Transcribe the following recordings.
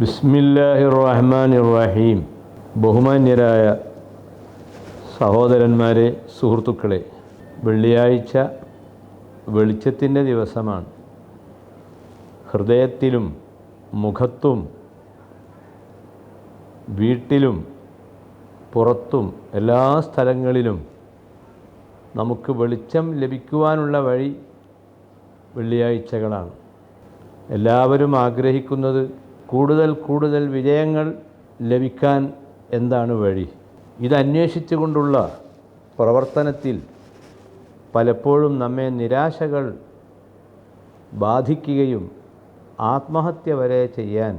ബിസ്മില്ലാഹിർ റഹ്മാനിർ റഹീം. ബഹുമാന്യരായ സഹോദരന്മാരെ, സുഹൃത്തുക്കളെ, വെള്ളിയാഴ്ച വെളിച്ചത്തിൻ്റെ ദിവസമാണ്. ഹൃദയത്തിലും മുഖത്തും വീട്ടിലും പുറത്തും എല്ലാ സ്ഥലങ്ങളിലും നമുക്ക് വെളിച്ചം ലഭിക്കുവാനുള്ള വഴി വെള്ളിയാഴ്ചകളാണ്. എല്ലാവരും ആഗ്രഹിക്കുന്നത് കൂടുതൽ വിജയങ്ങൾ ലഭിക്കാൻ എന്താണ് വഴി? ഇതന്വേഷിച്ചുകൊണ്ടുള്ള പ്രവർത്തനത്തിൽ പലപ്പോഴും നമ്മെ നിരാശകൾ ബാധിക്കുകയും ആത്മഹത്യ വരെ ചെയ്യാൻ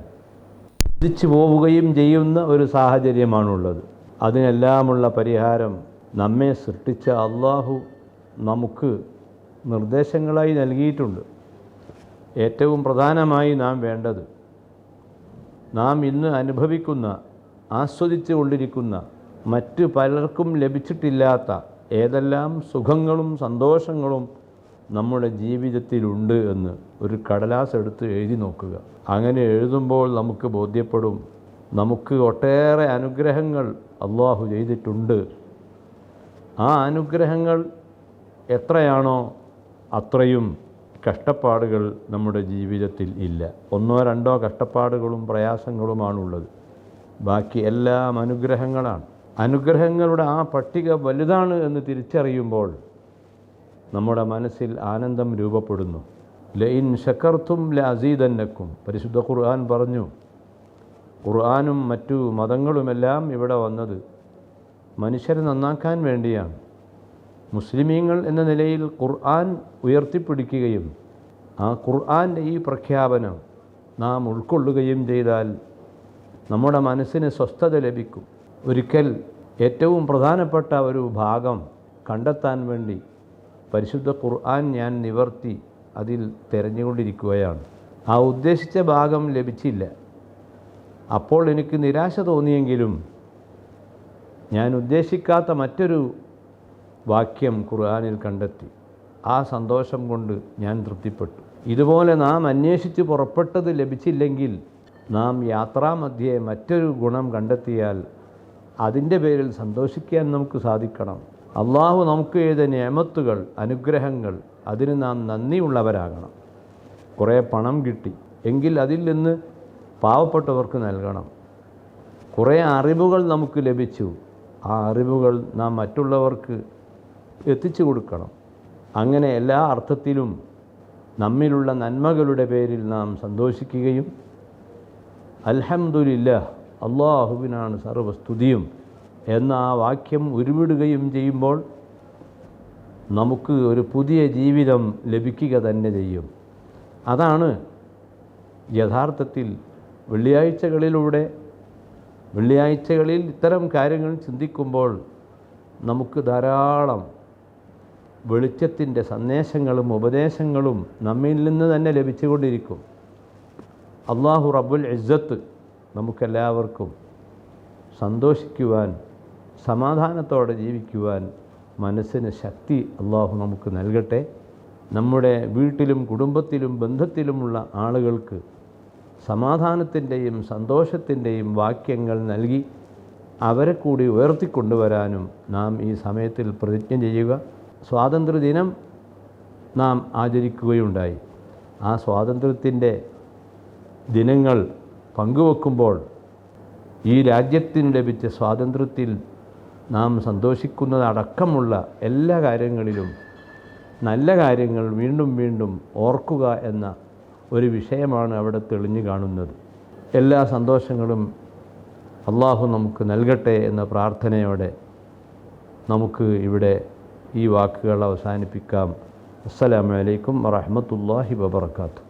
ചിന്തിച്ചു പോവുകയും ചെയ്യുന്ന ഒരു സാഹചര്യമാണുള്ളത്. അതിനെല്ലാമുള്ള പരിഹാരം നമ്മെ സൃഷ്ടിച്ച അള്ളാഹു നമുക്ക് നിർദ്ദേശങ്ങളായി നൽകിയിട്ടുണ്ട്. ഏറ്റവും പ്രധാനമായി നാം വേണ്ടത്, നാം ഇന്ന് അനുഭവിക്കുന്ന, ആസ്വദിച്ചു കൊണ്ടിരിക്കുന്ന, മറ്റ് പലർക്കും ലഭിച്ചിട്ടില്ലാത്ത ഏതെല്ലാം സുഖങ്ങളും സന്തോഷങ്ങളും നമ്മുടെ ജീവിതത്തിലുണ്ട് എന്ന് ഒരു കടലാസ് എടുത്ത് എഴുതി നോക്കുക. അങ്ങനെ എഴുതുമ്പോൾ നമുക്ക് ബോധ്യപ്പെടും, നമുക്ക് ഒട്ടേറെ അനുഗ്രഹങ്ങൾ അള്ളാഹു ചെയ്തിട്ടുണ്ട്. ആ അനുഗ്രഹങ്ങൾ എത്രയാണോ അത്രയും കഷ്ടപ്പാടുകൾ നമ്മുടെ ജീവിതത്തിൽ ഇല്ല. ഒന്നോ രണ്ടോ കഷ്ടപ്പാടുകളും പ്രയാസങ്ങളുമാണുള്ളത്. ബാക്കി എല്ലാം അനുഗ്രഹങ്ങളാണ്. അനുഗ്രഹങ്ങളുടെ ആ പട്ടിക വലുതാണ് എന്ന് തിരിച്ചറിയുമ്പോൾ നമ്മുടെ മനസ്സിൽ ആനന്ദം രൂപപ്പെടുന്നു. ലഇൻ ശകർത്തും ലഅസീദന്നക്കും, പരിശുദ്ധ ഖുർആൻ പറഞ്ഞു. ഖുർആനും മറ്റു മതങ്ങളുമെല്ലാം ഇവിടെ വന്നത് മനുഷ്യരെ നന്നാക്കാൻ വേണ്ടിയാണ്. മുസ്ലിമീങ്ങൾ എന്ന നിലയിൽ ഖുർആൻ ഉയർത്തിപ്പിടിക്കുകയും ആ ഖുർആൻ്റെ ഈ പ്രഖ്യാപനം നാം ഉൾക്കൊള്ളുകയും ചെയ്താൽ നമ്മുടെ മനസ്സിന് സ്വസ്ഥത ലഭിക്കും. ഒരിക്കൽ ഏറ്റവും പ്രധാനപ്പെട്ട ഒരു ഭാഗം കണ്ടെത്താൻ വേണ്ടി പരിശുദ്ധ ഖുർആൻ ഞാൻ നിവർത്തി അതിൽ തിരഞ്ഞുകൊണ്ടിരിക്കുകയാണ്. ആ ഉദ്ദേശിച്ച ഭാഗം ലഭിച്ചില്ല. അപ്പോൾ എനിക്ക് നിരാശ തോന്നിയെങ്കിലും ഞാൻ ഉദ്ദേശിക്കാത്ത മറ്റൊരു വാക്യം ഖുർആനിൽ കണ്ടെത്തി. ആ സന്തോഷം കൊണ്ട് ഞാൻ തൃപ്തിപ്പെട്ടു. ഇതുപോലെ നാം അന്വേഷിച്ച് പുറപ്പെട്ടത് ലഭിച്ചില്ലെങ്കിൽ നാം യാത്രാമധ്യേ മറ്റൊരു ഗുണം കണ്ടെത്തിയാൽ അതിൻ്റെ പേരിൽ സന്തോഷിക്കാൻ നമുക്ക് സാധിക്കണം. അള്ളാഹു നമുക്ക് ചെയ്ത നിഅമത്തുകൾ, അനുഗ്രഹങ്ങൾ, അതിന് നാം നന്ദിയുള്ളവരാകണം. കുറേ പണം കിട്ടി എങ്കിൽ അതിൽ നിന്ന് പാവപ്പെട്ടവർക്ക് നൽകണം. കുറേ അറിവുകൾ നമുക്ക് ലഭിച്ചു, ആ അറിവുകൾ നാം മറ്റുള്ളവർക്ക് എത്തിച്ചു കൊടുക്കണം. അങ്ങനെ എല്ലാ അർത്ഥത്തിലും നമ്മിലുള്ള നന്മകളുടെ പേരിൽ നാം സന്തോഷിക്കുകയും അൽഹംദുലില്ലാഹ്, അള്ളാഹുവിനാണ് സർവ്വസ്തുതിയും എന്ന ആ വാക്യം ഉരുവിടുകയും ചെയ്യുമ്പോൾ നമുക്ക് ഒരു പുതിയ ജീവിതം ലഭിക്കുക തന്നെ ചെയ്യും. അതാണ് യഥാർത്ഥത്തിൽ വെള്ളിയാഴ്ചകളിൽ ഇത്തരം കാര്യങ്ങൾ ചിന്തിക്കുമ്പോൾ നമുക്ക് ധാരാളം വെളിച്ചത്തിൻ്റെ സന്ദേശങ്ങളും ഉപദേശങ്ങളും നമ്മിൽ നിന്ന് തന്നെ ലഭിച്ചുകൊണ്ടിരിക്കും. അള്ളാഹു റബ്ബുൽ ഇസ്സത്ത് നമുക്കെല്ലാവർക്കും സന്തോഷിക്കുവാൻ, സമാധാനത്തോടെ ജീവിക്കുവാൻ മനസ്സിന് ശക്തി അള്ളാഹു നമുക്ക് നൽകട്ടെ. നമ്മുടെ വീട്ടിലും കുടുംബത്തിലും ബന്ധത്തിലുമുള്ള ആളുകൾക്ക് സമാധാനത്തിൻ്റെയും സന്തോഷത്തിൻ്റെയും വാക്യങ്ങൾ നൽകി അവരെ കൂടി ഉയർത്തിക്കൊണ്ടുവരാനും നാം ഈ സമയത്തിൽ പ്രതിജ്ഞ ചെയ്യുക. സ്വാതന്ത്ര്യദിനം നാം ആചരിക്കുകയുണ്ടായി. ആ സ്വാതന്ത്ര്യത്തിൻ്റെ ദിനങ്ങൾ പങ്കുവെക്കുമ്പോൾ ഈ രാജ്യത്തിന് ലഭിച്ച സ്വാതന്ത്ര്യത്തിൽ നാം സന്തോഷിക്കുന്നതടക്കമുള്ള എല്ലാ കാര്യങ്ങളിലും നല്ല കാര്യങ്ങൾ വീണ്ടും വീണ്ടും ഓർക്കുക എന്ന ഒരു വിഷയമാണ് അവിടെ തെളിഞ്ഞു കാണുന്നത്. എല്ലാ സന്തോഷങ്ങളും അള്ളാഹു നമുക്ക് നൽകട്ടെ എന്ന പ്രാർത്ഥനയോടെ നമുക്ക് ഇവിടെ ഈ വാക്കുകൾ അവസാനിപ്പിക്കാം. അസ്സലാമു അലൈക്കും വറഹ്മത്തുള്ളാഹി വബറകാതുഹു.